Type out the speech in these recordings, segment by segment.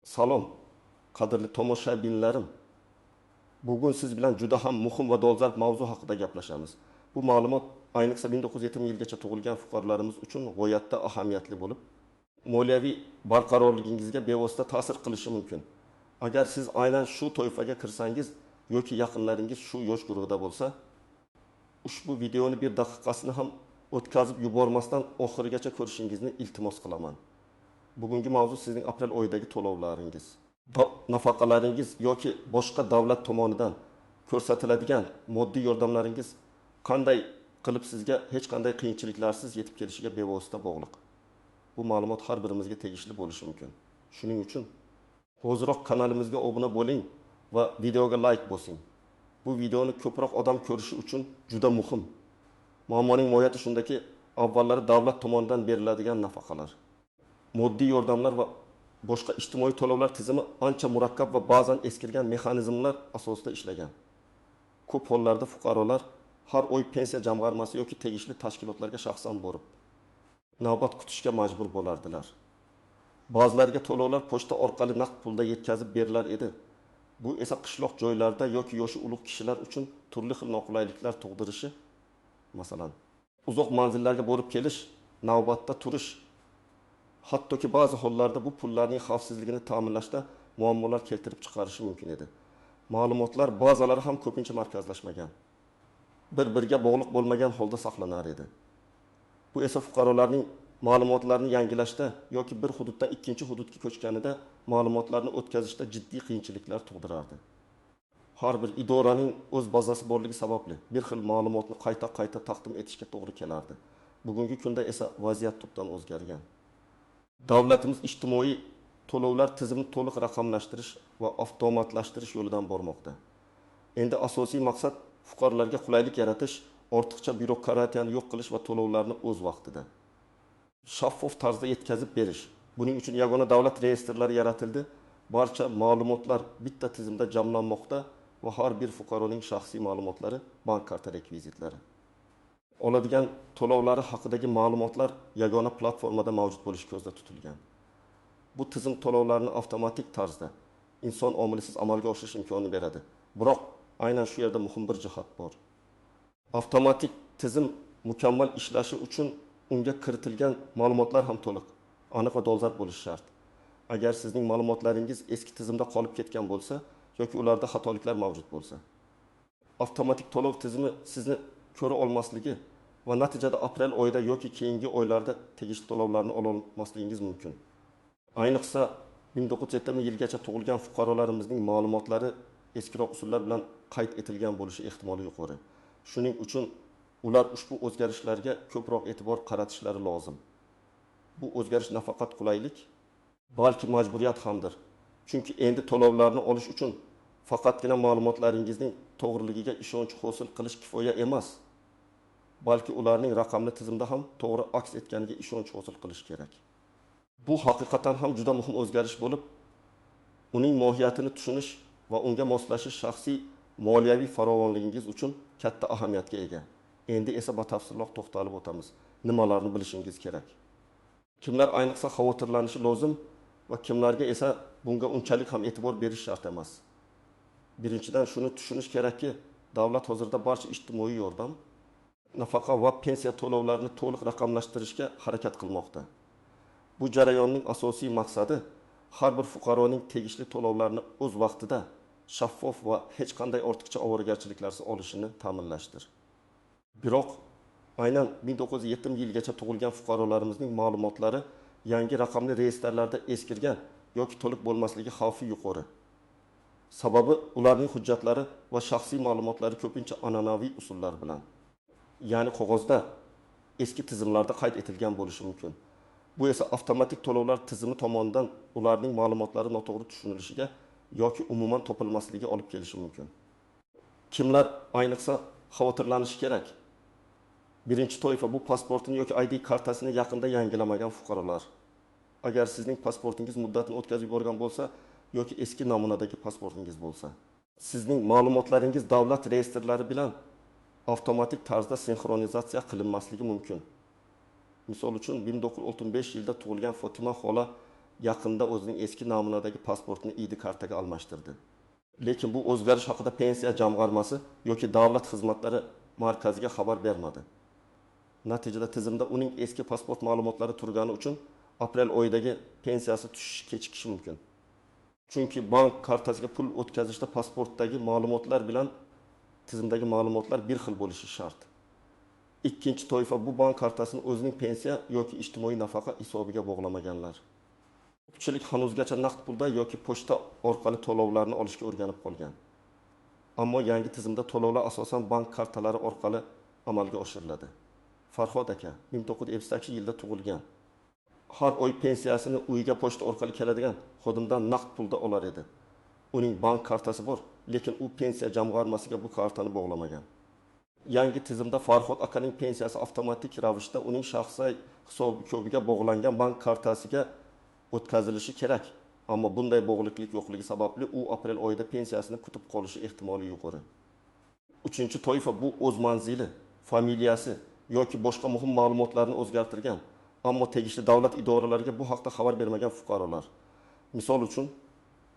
Salom, qadrli tomoshabinlarim. Bugun siz bilan juda ham muhim va dolzarb mavzu haqida gaplashamiz. Bu ma'lumot ayniqsa 1970 yilgacha tug'ilgan fuqarolarimiz uchun g'oyatda ahamiyatli bo'lib, moliyaviy barqarorligingizga bevosita ta'sir qilishi mumkin. Agar siz aynan shu toifaga kirsangiz yoki yaqinlaringiz shu yosh guruhida bo'lsa, ushbu videoni bir daqiqasini ham o'tkazib yubormasdan oxirigacha ko'rishingizni iltimos qilaman. Bugungi mavzu sizning aprel oyidagi to'lovlaringiz. Nafaqalaringiz yoki boshqa davlat tomonidan ko'rsatiladigan moddiy yordamlaringiz qanday qilib sizga hech qanday qiyinchiliklarsiz yetib kelishiga bevosita bog'liq. Bu ma'lumot har birimizga tegishli bo'lishi mumkin. Shuning uchun hoziroq kanalimizga obuna bo'ling va videoga like bosing. Bu videoni ko'proq odam ko'rishi uchun juda muhim. Muammoning mohiyati shundaki, avvallari davlat tomonidan beriladigan nafaqalar, moddiy yordamlar va boshqa ijtimoiy to'lovlar tizimi ancha murakkab va ba'zan eskirgan mexanizmlar asosida ishlagan. Ko'p hollarda fuqarolar har oy pensiya jamg'armasi yoki tegishli tashkilotlarga shaxsan borib, navbat kutishga majbur bo'lardilar. Ba'zilariga to'lovlar pochta orqali naqd pulda yetkazib berilar edi. Bu esa qishloq joylarda yoki yoshi ulug' kishilar uchun turli xil noqulayliklar tug'dirishi, masalan, uzoq manzillarga borib kelish, navbatda turish, hattoki ba'zi hollarda bu pullarning xavfsizligini ta'minlashda muammolar keltirib chiqarishi mumkin edi. Ma'lumotlar bazalari ham ko'pincha markazlashmagan, bir-biriga bog'liq bo'lmagan holda saqlanar edi. Bu esa fuqarolarning ma'lumotlarni yangilashda yoki bir hududdan ikkinchi hududga ko'chganida ma'lumotlarni o'tkazishda jiddiy qiyinchiliklar tug'dirardi. Har bir idoraning o'z bazasi borligi sababli bir xil ma'lumotni qayta taqdim etishga to'g'ri kelardi. Bugungi kunda esa vaziyat tubdan o'zgargan. Davlatimiz ijtimoiy to'lovlar tizimini to'liq raqamlashtirish va avtomatlashtirish yo'lidan bormoqda. Endi asosiy maqsad fuqarolarga qulaylik yaratish, ortiqcha byurokratiyani yo'q qilish va to'lovlarni o'z vaqtida, shaffof tarzda yetkazib berish. Buning uchun yagona davlat reyestrlari yaratildi. Barcha ma'lumotlar bitta tizimda jamlanmoqda va har bir fuqaroning shaxsiy ma'lumotlari, bank karta rekvizitlari, oladigan to'lovlari haqidagi ma'lumotlar yagona platformada mavjud bo'lishi ko'zda tutilgan. Bu tizim to'lovlarni avtomatik tarzda, inson omilisiz amalga oshirish imkonini beradi. Biroq aynan shu yerda muhim bir jihat bor. Avtomatik tizim mukammal ishlashi uchun unga kiritilgan ma'lumotlar ham to'liq, aniq va dolzarb bo'lishi shart. Agar sizning ma'lumotlaringiz eski tizimda qolib ketgan bo'lsa yoki ularda xatoliklar mavjud bo'lsa, avtomatik to'lov tizimi sizni ko'ra olmasligi va natijada aprel oyida yoki keyingi oylarda tegishli to'lovlarni ola olmasligingiz mumkin. Ayniqsa 1970 yilgacha tug'ilgan fuqarolarimizning ma'lumotlari eskiroq usullar bilan qayd etilgan bo'lishi ehtimoli yuqori. Shuning uchun ular ushbu o'zgarishlarga ko'proq e'tibor qaratishlari lozim. Bu o'zgarish nafaqat qulaylik, balki majburiyat hamdir. Chunki endi to'lovlarni olish uchun faqatgina ma'lumotlaringizning to'g'riligiga ishonch hosil qilish kifoya emas, balki ularning raqamli tizimda ham to'g'ri aks etganiga ishonch hosil qilish kerak. Bu haqiqatan ham juda muhim o'zgarish bo'lib, uning mohiyatini tushunish va unga moslashish shaxsiy moliyaviy farovonligingiz uchun katta ahamiyatga ega. Endi esa batafsilroq to'xtalib o'tamiz. Nimalarni bilishingiz kerak? Kimlar ayniqsa xavotirlanishi lozim va kimlarga esa bunga unchalik ham e'tibor berish shart emas. Birinchidan shuni tushunish kerakki, davlat hozirda barcha ijtimoiy yordam, nafaqa va pensiya to'lovlarini to'liq raqamlashtirishga harakat qilmoqda. Bu jarayonning asosiy maqsadi har bir fuqaroning tegishli to'lovlarni o'z vaqtida, shaffof va hech qanday ortiqcha ovoragarchiliklarsiz olishini ta'minlashdir. Biroq aynan 1970 yilgacha tug'ilgan fuqarolarimizning ma'lumotlari yangi raqamli reyestrlarda eskirgan yoki to'liq bo'lmasligi xavfi yuqori. Sababi ularning hujjatlari va shaxsiy ma'lumotlari ko'pincha an'anaviy usullar bilan, ya'ni qog'ozda eski tizimlarda qayd etilgan bo'lishi mumkin. Bu esa avtomatik to'lovlar tizimi tomonidan ularning ma'lumotlari noto'g'ri tushunilishiga yoki umuman topilmasligiga olib kelishi mumkin. Kimlar ayniqsa xavotirlanishi kerak? Birinchi toifa bu pasportini yoki ID kartasini yaqinda yangilamagan fuqarolar. Agar sizning pasportingiz muddatini o'tkazib yuborgan bo'lsa yoki eski namunadagi pasportingiz bo'lsa, sizning ma'lumotlaringiz davlat reyestrlari bilan avtomatik tarzda sinxronizatsiya qilinmasligi mumkin. Misol uchun 1935 yilda tug'ilgan Fotima xola yaqinda o'zining eski namunadagi pasportini ID kartaga almashtirdi. Lekin bu o'zgarish haqida pensiya jamg'armasi yoki davlat xizmatlari markaziga xabar bermadi. Natijada tizimda uning eski pasport ma'lumotlari turgani uchun aprel oyidagi pensiyasi tushishi kechikishi mumkin. Chunki bank kartasiga pul o'tkazishda pasportdagi ma'lumotlar bilan tizimdagi ma'lumotlar bir xil bo'lishi shart. Ikkinchi toifa bu bank kartasini o'zining pensiya yoki ijtimoiy nafaqa hisobiga bog'lamaganlar. Ko'pchilik hanuzgacha naqd pulda yoki pochta orqali to'lovlarni olishga o'rganib qolgan. Ammo yangi tizimda to'lovlar asosan bank kartalari orqali amalga oshiriladi. Farhod aka 1978-yilda tug'ilgan. Har oy pensiyasini uyiga pochta orqali keladigan xodimdan naqd pulda olar edi. Uning bank kartasi bor, lekin u pensiya jamg'armasiga bu kartani bog'lamagan. Yangi tizimda Farhod akaning pensiyasi avtomatik ravishda uning shaxsiy hisobiga bog'langan bank kartasiga o'tkazilishi kerak. Ammo bunday bog'liqlik yo'qligi sababli u aprel oyida pensiyasini kutib qolishi ehtimoli yuqori. Uchinchi toifa bu o'z manzili, familiyasi yoki boshqa muhim ma'lumotlarni o'zgartirgan, ammo tegishli davlat idoralariga bu haqda xabar bermagan fuqarolar. Misol uchun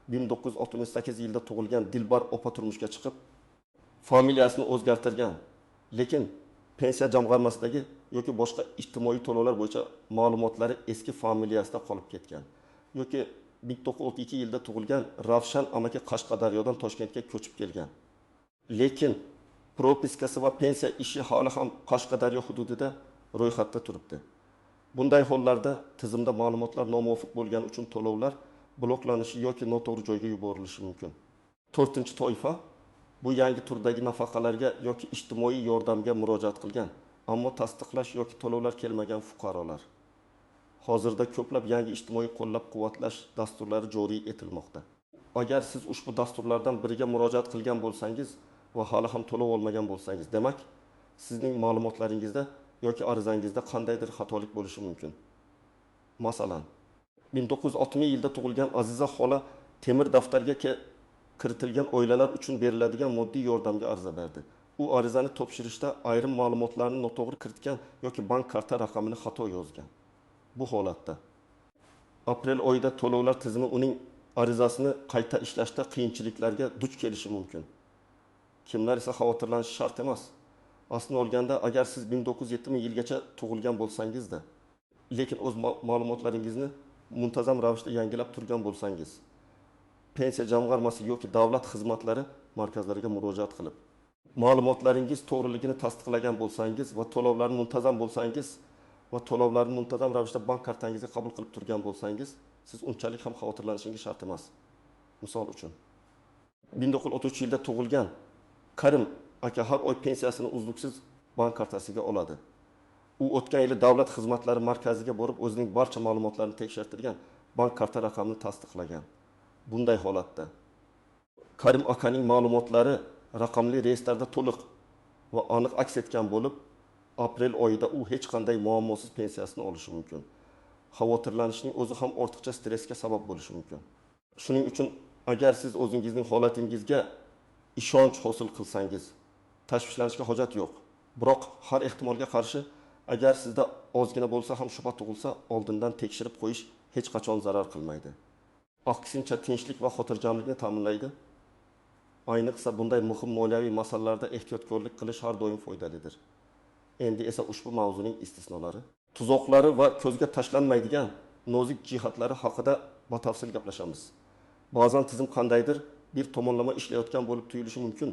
1968 yilda tug'ilgan Dilbar opa turmushga chiqib, familiyasini o'zgartirgan, lekin pensiya jamg'armasidagi yoki boshqa ijtimoiy to'lovlar bo'yicha ma'lumotlari eski familiyasida qolib ketgan. Yoki 1932 yilda tug'ilgan Ravshan amaki Qashqadaryodan Toshkentga ko'chib kelgan. Lekin propiskasi va pensiya ishi hali ham Qashqadaryo hududida ro'yxatda turibdi. Bunday hollarda tizimda ma'lumotlar nomuvofiq bo'lgani uchun to'lovlar bloklanishi yoki noto'g'ri joyga yuborilishi mumkin. To'rtinchi toifa bu yangi turdagi nafaqalarga yoki ijtimoiy yordamga murojaat qilgan, ammo tasdiqlash yoki to'lovlar kelmagan fuqarolar. Hozirda ko'plab yangi ijtimoiy qo'llab-quvvatlash dasturlari joriy etilmoqda. Agar siz ushbu dasturlardan biriga murojaat qilgan bo'lsangiz va hali ham to'lov olmagan bo'lsangiz, demak, sizning ma'lumotlaringizda yoki arizangizda qandaydir xatolik bo'lishi mumkin. Masalan, 1960 yilda tug'ilgan Aziza xola temir daftarga kiritilgan oilalar uchun beriladigan moddiy yordamga ariza berdi. U arizani topshirishda ayrim ma'lumotlarni noto'g'ri kiritgan yoki bank karta raqamini xato yozgan. Bu holatda aprel oyida to'lovlar tizimi uning arizasini qayta ishlashda qiyinchiliklarga duch kelishi mumkin. Kimlar esa xavotirlanishi shart emas. Aslini olganda, agar siz 1970 yilgacha tug'ilgan bo'lsangiz-da, lekin o'z ma'lumotlaringizni muntazam ravishda yangilab turgan bo'lsangiz, pensiya jamg'armasi yoki davlat xizmatlari markazlariga murojaat qilib, ma'lumotlaringiz to'g'riligini tasdiqlagan bo'lsangiz va to'lovlarni muntazam bo'lsangiz va to'lovlarni muntazam ravishda bank kartangizga qabul qilib turgan bo'lsangiz, siz unchalik ham xavotirlanishingiz shart emas. Misol uchun, 1933 yilda tug'ilgan Karim aka har oy pensiyasini uzluksiz bank kartasiga oladi. U o'tgan yili davlat xizmatlari markaziga borib o'zining barcha ma'lumotlarini tekshirtirgan, bank karta raqamini tasdiqlagan. Bunday holatda Karim akaning ma'lumotlari raqamli reyestrda to'liq va aniq aks etgan bo'lib, aprel oyida u hech qanday muammosiz pensiyasini olishi mumkin. Xavotirlanishning o'zi ham ortiqcha stressga sabab bo'lishi mumkin. Shuning uchun agar siz o'zingizning holatingizga ishonch hosil qilsangiz, tashvishlanishga hojat yo'q. Biroq har ehtimolga qarshi, agar sizda ozgina bo'lsa ham shubha tug'ilsa, oldindan tekshirib qo'yish hech qachon zarar qilmaydi. Aksincha tinchlik va xotirjamlikni ta'minlaydi. Ayniqsa bunday muhim moliyaviy masalalarda ehtiyotkorlik qilish har doim foydalidir. Endi esa ushbu mavzuning istisnolari, tuzoqlari va ko'zga tashlanmaydigan nozik jihatlari haqida batafsil gaplashamiz. Ba'zan tizim qandaydir bir tomonlama ishlayotgan bo'lib tuyulishi mumkin,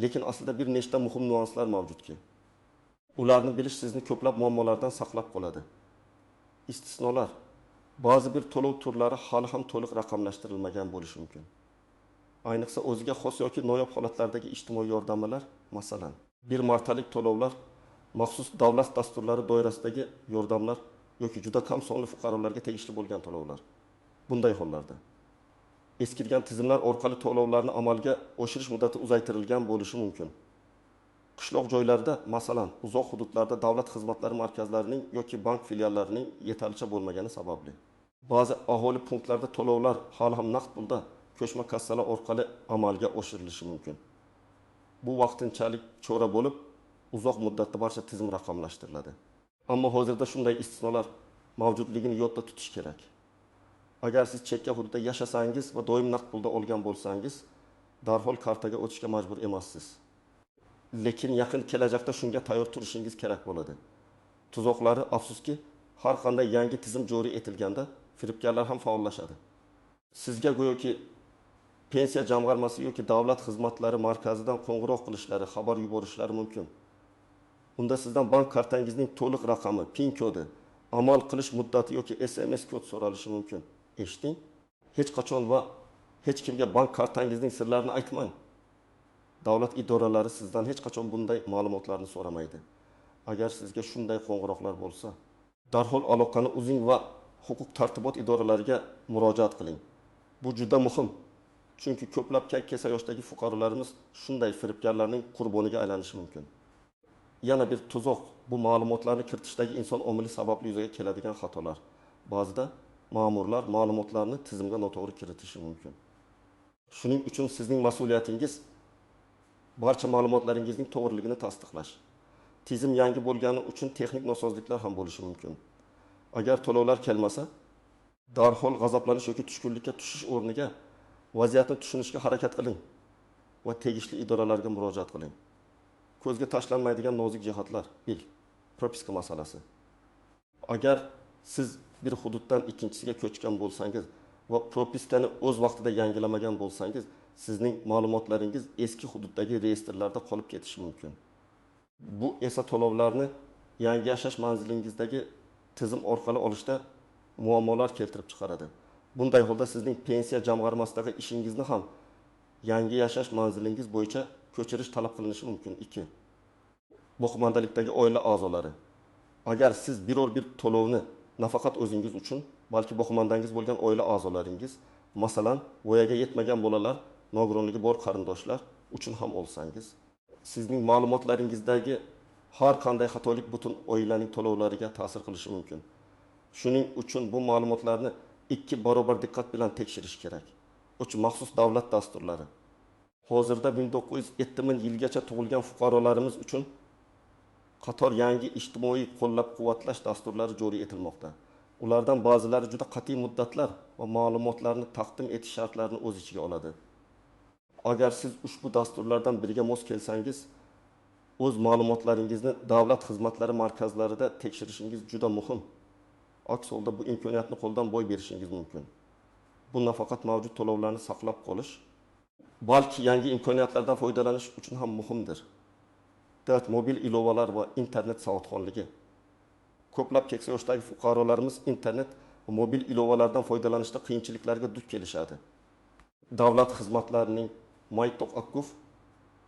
lekin aslida bir nechta muhim nuanslar mavjudki, ularni bilish sizni ko'plab muammolardan saqlab qoladi. Istisnolar: ba'zi bir to'lov turlari hali ham to'liq raqamlashtirilmagan bo'lishi mumkin. Ayniqsa o'ziga xos yoki noyob holatlardagi ijtimoiy yordamlar, masalan, bir martalik to'lovlar, maxsus davlat dasturlari doirasidagi yordamlar yoki juda kam sonli fuqarolarga tegishli bo'lgan to'lovlar. Bunday hollarda eskirgan tizimlar orqali to'lovlarni amalga oshirish muddati uzaytirilgan bo'lishi mumkin. Qishloq joylarda, masalan, uzoq hududlarda davlat xizmatlari markazlarining yoki bank filiallarining yetarlicha bo'lmagani sababli ba'zi aholi punktlarida to'lovlar hali ham naqd pulda ko'chma kassalar orqali amalga oshirilishi mumkin. Bu vaqtinchalik chora bo'lib, uzoq muddatda barcha tizim raqamlashtiriladi. Ammo hozirda shunday istisnolar mavjudligini yodda tutish kerak. Agar siz chekka hududda yashasangiz va doim naqd pulda olgan bo'lsangiz, darhol kartaga o'tishga majbur emassiz. Lekin yaqin kelajakda shunga tayyor turishingiz kerak bo'ladi. Tuzoqlari afsuski har qanday yangi tizim joriy etilganda firibgarlar ham faollashadi. Sizga go'yoki pensiya jamg'armasi yoki davlat xizmatlari markazidan qo'ng'iroq qilishlari, xabar yuborishlari mumkin. Unda sizdan bank kartangizning to'liq raqami, PIN kodi, amal qilish muddati yoki SMS kod so'ralishi mumkin. Eshiting, hech qachon va hech kimga bank kartangizning sirlarini aytmang. Davlat idoralari sizdan hech qachon bunday ma'lumotlarni so'ramaydi. Agar sizga shunday qo'ng'iroqlar bo'lsa, darhol aloqani uzing va huquq tartibot idoralariga murojaat qiling. Bu juda muhim. Chunki ko'plab keksa yoshdagi fuqarolarimiz shunday firibgarlarning qurboniga aylanishi mumkin. Yana bir tuzoq bu ma'lumotlarni kiritishdagi inson omili sababli yuzaga keladigan xatolar. Ba'zida ma'murlar ma'lumotlarni tizimga noto'g'ri kiritishi mumkin. Shuning uchun sizning mas'uliyatingiz barcha ma'lumotlaringizning to'g'riligini tasdiqlash. Tizim yangi bo'lgani uchun texnik nosozliklar ham bo'lishi mumkin. Agar to'lovlar kelmasa, darhol g'azablanish yoki tushkunlikka tushish o'rniga vaziyatni tushunishga harakat qiling va tegishli idoralarga murojaat qiling. Ko'zga tashlanmaydigan nozik jihatlar. 1. Propiska masalasi. Agar siz bir hududdan ikkinchisiga ko'chgan bo'lsangiz va propiskani o'z vaqtida yangilamagan bo'lsangiz, sizning ma'lumotlaringiz eski hududdagi reyestrlarda qolib ketishi mumkin. Bu esa to'lovlarni yangi yashash manzilingizdagi tizim orqali olishda muammolar keltirib chiqaradi. Bunday holda sizning pensiya jamg'armasidagi ishingizni ham yangi yashash manzilingiz bo'yicha ko'chirish talab qilinishi mumkin. 2. Boqmandalikdagi oila a'zolari. Agar siz biror bir to'lovni nafaqat o'zingiz uchun, balki boqmandangiz bo'lgan oila a'zolaringiz, masalan, voyaga yetmagan bolalar, nogironligi bor qarindoshlar uchun ham olsangiz, sizning ma'lumotlaringizdagi har qanday xatolik butun oilaning to'lovlariga ta'sir qilishi mumkin. Shuning uchun bu ma'lumotlarni 2 barobar diqqat bilan tekshirish kerak. Uchun maxsus davlat dasturlari. Hozirda 1970 yilgacha tug'ilgan fuqarolarimiz uchun qator yangi ijtimoiy qo'llab-quvvatlash dasturlari joriy etilmoqda. Ulardan ba'zilari juda qat'iy muddatlar va ma'lumotlarni taqdim etish shartlarini o'z ichiga oladi. Agar siz ushbu dasturlardan biriga mos kelsangiz, o'z ma'lumotlaringizni davlat xizmatlari markazlarida tekshirishingiz juda muhim. Aks holda bu imkoniyatni qo'ldan boy berishingiz mumkin. Bu nafaqat mavjud to'lovlarni saqlab qolish, balki yangi imkoniyatlardan foydalanish uchun ham muhimdir. Mobil ilovalar va internet savodxonligi. Ko'plab keksa yoshdagi fuqarolarimiz internet va mobil ilovalardan foydalanishda qiyinchiliklarga duch kelishadi. Davlat xizmatlarining MyToqAkuf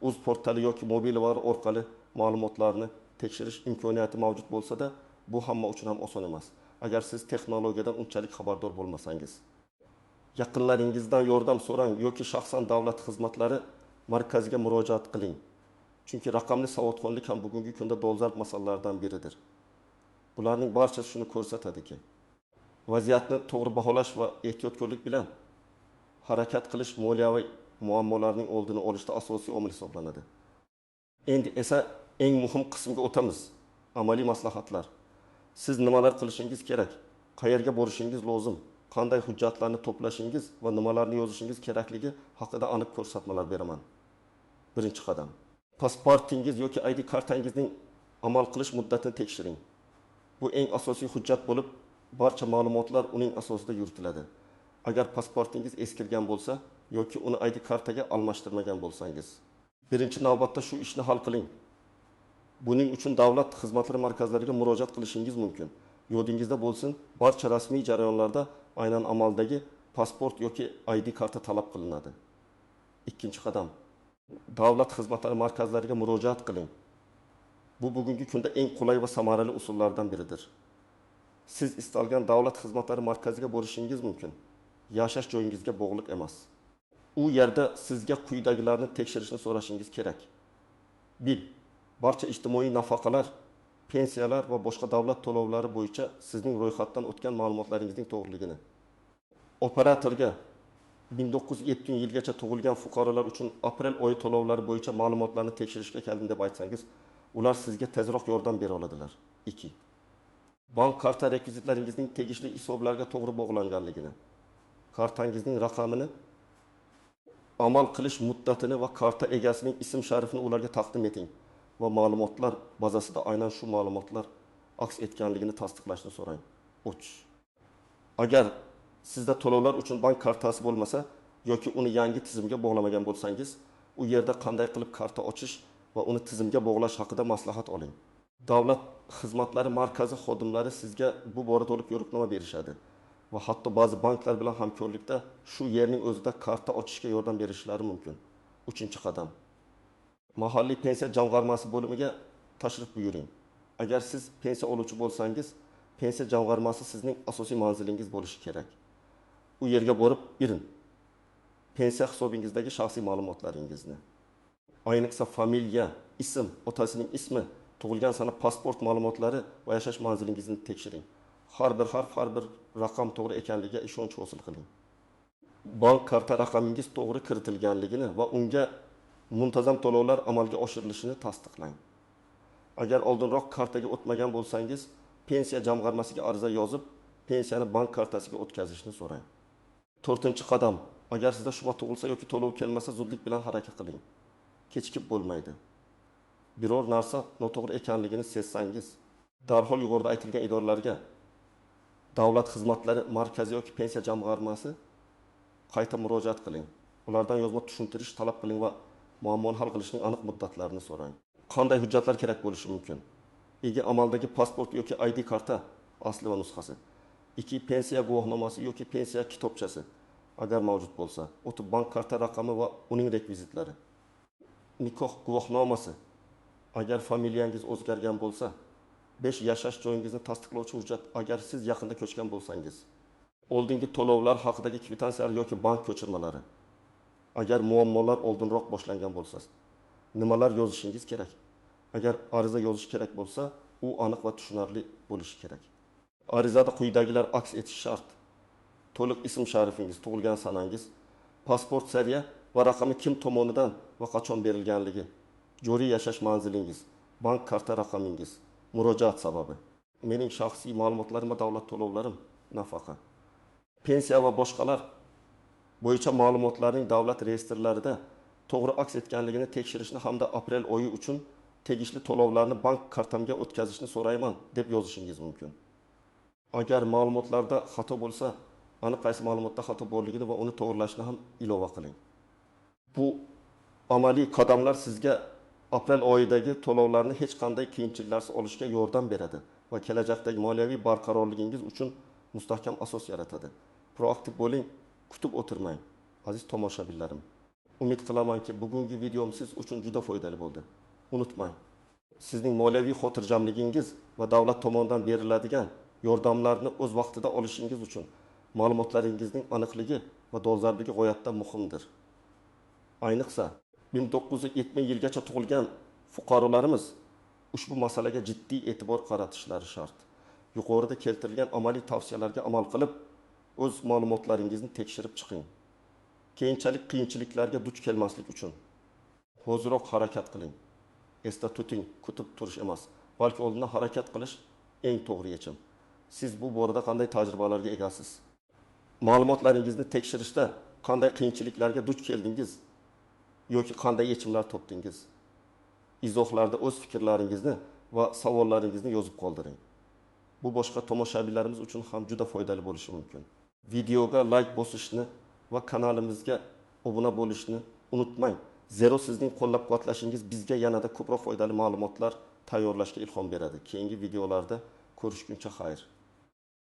o'z portali yoki mobil ilova orqali ma'lumotlarni tekshirish imkoniyati mavjud bo'lsa-da, bu hamma uchun ham oson emas. Agar siz texnologiyadan unchalik xabardor bo'lmasangiz. Yaqinlaringizdan yordam so'rang yoki shaxsan davlat xizmatlari markaziga murojaat qiling. Chunki raqamli savodxonlik ham bugungi kunda dolzarb masalalardan biridir. Bularning barchasi shuni ko'rsatadiki, vaziyatni to'g'ri baholash va ehtiyotkorlik bilan harakat qilish moliyaviy muammolarning oldini olishda asosiy omil hisoblanadi. Endi esa eng muhim qismga o'tamiz. Amaliy maslahatlar. Siz nimalar qilishingiz kerak? Qayerga borishingiz lozim? Qanday hujjatlarni to'plashingiz va nimalarni yozishingiz kerakligi haqida aniq ko'rsatmalar beraman. Birinchi qadam. Pasportingiz yoki ID kartangizning amal qilish muddatini tekshiring. Bu eng asosiy hujjat bo'lib, barcha ma'lumotlar uning asosida yuritiladi. Agar pasportingiz eskirgan bo'lsa yoki uni ID kartaga almashtirmagan bo'lsangiz, birinchi navbatda shu ishni hal qiling. Buning uchun davlat xizmatlari markazlariga murojaat qilishingiz mumkin. Yodingizda bo'lsin, barcha rasmiy jarayonlarda aynan amaldagi pasport yoki ID karta talab qilinadi. Ikkinchi qadam. Davlat xizmatlari markazlariga murojaat qiling. Bu bugungi kunda eng qulay va samarali usullardan biridir. Siz istalgan davlat xizmatlari markaziga borishingiz mumkin. Yashash joyingizga bog'liq emas. U yerda sizga quyidagilarni tekshirishni so'rashingiz kerak. 1. Barcha ijtimoiy nafaqalar, pensiyalar va boshqa davlat to'lovlari bo'yicha sizning ro'yxatdan o'tgan ma'lumotlaringizning to'g'riligini. Operatorga 1970 yilgacha tug'ilgan fuqarolar uchun aprel oyi to'lovlari bo'yicha ma'lumotlarni tekshirishga keldim deb aytsangiz, ular sizga tezroq yordam bera oladilar. 2. Bank karta rekvizitlaringizning tegishli hisoblarga to'g'ri bog'langanligini. kartangizning raqamini, amal qilish muddatini va karta egasining ism sharifini ularga taqdim eting va ma'lumotlar bazasida aynan shu ma'lumotlar aks etganligini tasdiqlashni so'rang. 3. Agar sizda to'lovlar uchun bank kartasi bo'lmasa yoki uni yangi tizimga bog'lamagan bo'lsangiz, u yerda qanday qilib karta ochish va uni tizimga bog'lash haqida maslahat oling. Davlat xizmatlari markazi xodimlari sizga bu borada to'liq yo'riqnoma berishadi va hatto ba'zi banklar bilan hamkorlikda shu yerning o'zida karta ochishga yordam berishlari mumkin. 3-qadam. Mahalliy pensiya jamg'armasi bo'limiga tashrif buyuring. Agar siz pensiya oluvchi bo'lsangiz, pensiya jamg'armasi sizning asosiy manzilingiz bo'lishi kerak. U yerga borib irin. Pensiya hisobingizdagi shaxsiy ma'lumotlaringizni, ayniqsa familiya, ism, otasining ismi, tug'ilgan sana, pasport ma'lumotlari va yashash manzilingizni tekshiring. Har bir harf, har bir raqam to'g'ri ekanligiga ishonch hosil qiling. Bank karta raqamingiz to'g'ri kiritilganligini va unga muntazam to'lovlar amalga oshirilishini tasdiqlang. Agar oldinroq kartaga o'tmagan bo'lsangiz, pensiya jamg'armasiga ariza yozib, pensiyani bank kartasiga o'tkazishni so'rang. 4-qadam. Agar sizda shubha tug'ilsa yoki to'lov kelmasa, zudlik bilan harakat qiling. Kechikib bo'lmaydi. Biror narsa noto'g'ri ekanligini sezsangiz, darhol yuqorida aytilgan idoralarga, davlat xizmatlari markazi yoki pensiya jamg'armasi qayta murojaat qiling. Ulardan yozma tushuntirish talab qiling va muammoni hal qilishning aniq muddatlarini so'rang. Qanday hujjatlar kerak bo'lishi mumkin? Amaldagi pasport yoki ID karta asli va nusxasi. 2. Pensiya guvohnomasi yoki pensiya kitobchasi agar mavjud bo'lsa. 3. Bank karta raqami va uning rekvizitlari. Nikoh guvohnomasi agar familiyangiz o'zgargan bo'lsa. 5. Yashash joyingizni tasdiqlovchi hujjat agar siz yaqinda ko'chgan bo'lsangiz. Oldingi to'lovlar haqidagi kvitansiyalar yoki bank ko'chirmalari. Agar muammolar oldinroq boshlangan bo'lsa, nimalar yozishingiz kerak? Agar ariza yozish kerak bo'lsa, u aniq va tushunarli bo'lishi kerak. Arizada quyidagilar aks etishi shart. To'liq ism sharifingiz, tug'ilgan sanangiz, pasport saviya va raqami kim tomonidan va qachon berilganligi, joriy yashash manzilingiz, bank karta raqamingiz, murojaat sababi, mening shaxsiy ma'lumotlarim va davlat to'lovlarim, nafaqa, pensiya va boshqalar bo'yicha ma'lumotlarning davlat reyestrlarida to'g'ri aks etganligini tekshirishni hamda aprel oyi uchun tegishli to'lovlarni bank kartamga o'tkazishni so'rayman deb yozishingiz mumkin. Agar ma'lumotlarda xato bo'lsa, aniq qaysi ma'lumotda xato borligini va uni to'g'rilashni ham ilova qiling. Bu amaliy qadamlar sizga aprel oyidagi to'lovlarni hech qanday qiyinchiliklarsiz olishga yordam beradi va kelajakdagi moliyaviy barqarorligingiz uchun mustahkam asos yaratadi. Proaktiv bo'ling, kutib o'tirmang. Aziz tomoshabinlarim, umid qilamanki, bugungi videom siz uchun juda foydali bo'ldi. Unutmang, sizning moliyaviy xotirjamligingiz va davlat tomonidan beriladigan yordamlarni o'z vaqtida olishingiz uchun ma'lumotlaringizning aniqligi va dolzarbligi g'oyatda muhimdir. Ayniqsa 1970 yilgacha tug'ilgan fuqarolarimiz ushbu masalaga jiddiy e'tibor qaratishlari shart. Yuqorida keltirilgan amaliy tavsiyalarga amal qilib, o'z ma'lumotlaringizni tekshirib chiqing. Keyinchalik qiyinchiliklarga duch kelmaslik uchun hoziroq harakat qiling. Esda tuting, kutib turish emas, balki oldindan harakat qilish eng to'g'ri yechim. Siz bu borada qanday tajribalarga egasiz? Ma'lumotlaringizni tekshirishda qanday qiyinchiliklarga duch keldingiz yoki qanday yechimlar topdingiz? Izohlarda o'z fikrlaringizni va savollaringizni yozib qoldiring. Bu boshqa tomoshabinlarimiz uchun ham juda foydali bo'lishi mumkin. Videoga like bosishni va kanalimizga obuna bo'lishni unutmang. Zero sizning qo'llab-quvvatlashingiz bizga yanada ko'proq foydali ma'lumotlar tayyorlashga ilhom beradi. Keyingi videolarda ko'rishguncha xayr.